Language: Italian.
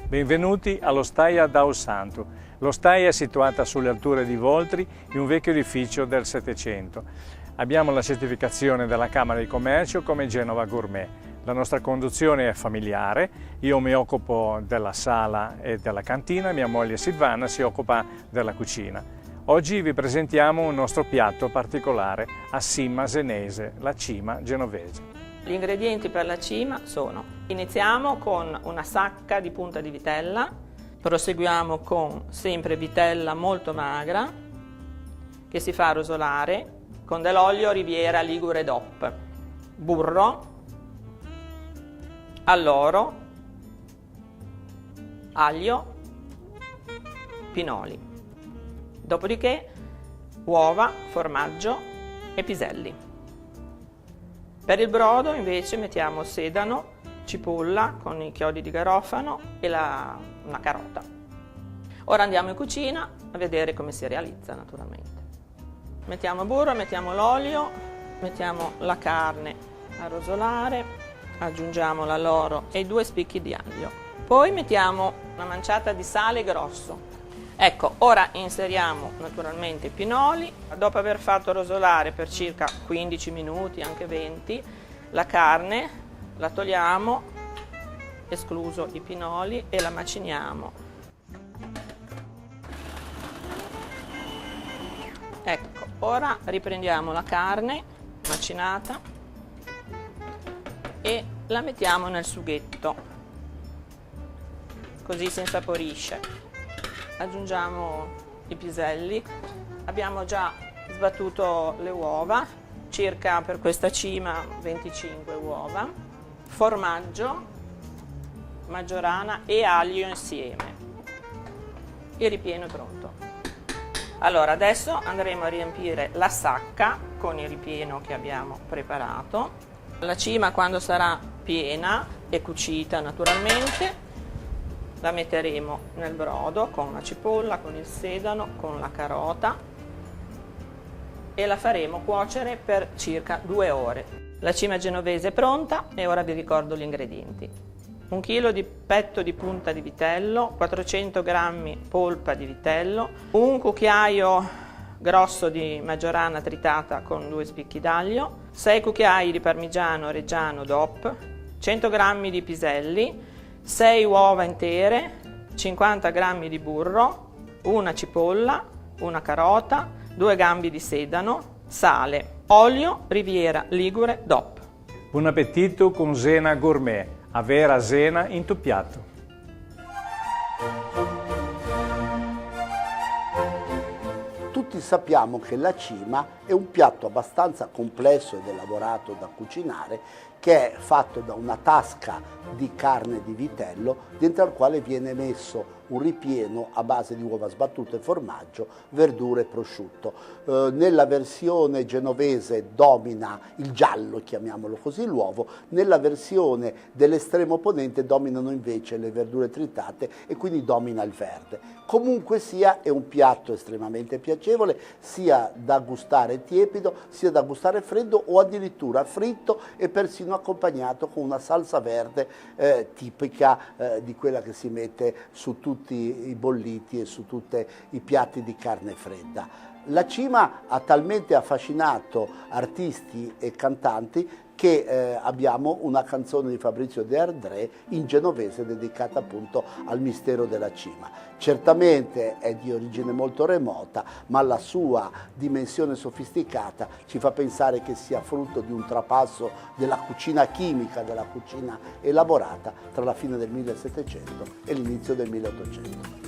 Benvenuti all'Osteia d'Ao Santo. L'Osteia è situata sulle alture di Voltri, in un vecchio edificio del Settecento. Abbiamo la certificazione della Camera di Commercio come Genova Gourmet. La nostra conduzione è familiare, io mi occupo della sala e della cantina, mia moglie Silvana si occupa della cucina. Oggi vi presentiamo un nostro piatto particolare a cima senese, la cima genovese. Gli ingredienti per la cima sono: iniziamo con una sacca di punta di vitella, proseguiamo con sempre vitella molto magra che si fa rosolare con dell'olio Riviera Ligure DOP, burro, alloro, aglio, pinoli. Dopodiché uova, formaggio e piselli. Per il brodo invece mettiamo sedano, cipolla con i chiodi di garofano e una carota. Ora andiamo in cucina a vedere come si realizza naturalmente. Mettiamo burro, mettiamo l'olio, mettiamo la carne a rosolare, aggiungiamo l'alloro e 2 spicchi di aglio. Poi mettiamo una manciata di sale grosso. Ecco, ora inseriamo naturalmente i pinoli. Dopo aver fatto rosolare per circa 15 minuti, anche 20, la carne la togliamo, escluso i pinoli, e la maciniamo. Ecco, ora riprendiamo la carne macinata e la mettiamo nel sughetto, così si insaporisce. Aggiungiamo i piselli, abbiamo già sbattuto le uova, circa per questa cima 25 uova, formaggio, maggiorana e aglio insieme. Il ripieno è pronto. Allora adesso andremo a riempire la sacca con il ripieno che abbiamo preparato. La cima, quando sarà piena e cucita naturalmente, la metteremo nel brodo con la cipolla, con il sedano, con la carota e la faremo cuocere per circa 2 ore. La cima genovese è pronta e ora vi ricordo gli ingredienti. 1 chilo di petto di punta di vitello, 400 g polpa di vitello, 1 cucchiaio grosso di maggiorana tritata con 2 spicchi d'aglio, 6 cucchiai di parmigiano reggiano DOP, 100 g di piselli, 6 uova intere, 50 g di burro, una cipolla, una carota, 2 gambi di sedano, sale, olio Riviera Ligure DOP. Buon appetito con Zena Gourmet, a vera Zena in tuo piatto. Tutti sappiamo che la cima è un piatto abbastanza complesso ed elaborato da cucinare, che è fatto da una tasca di carne di vitello dentro al quale viene messo un ripieno a base di uova sbattute, formaggio, verdure e prosciutto. Nella versione genovese domina il giallo, chiamiamolo così, l'uovo. Nella versione dell'estremo ponente dominano invece le verdure tritate e quindi domina il verde. Comunque sia, è un piatto estremamente piacevole, sia da gustare tiepido, sia da gustare freddo o addirittura fritto e persino accompagnato con una salsa verde tipica di quella che si mette su tutti i bolliti e su tutti i piatti di carne fredda. La cima ha talmente affascinato artisti e cantanti che abbiamo una canzone di Fabrizio De André in genovese dedicata appunto al mistero della cima. Certamente è di origine molto remota, ma la sua dimensione sofisticata ci fa pensare che sia frutto di un trapasso della cucina chimica, della cucina elaborata tra la fine del 1700 e l'inizio del 1800.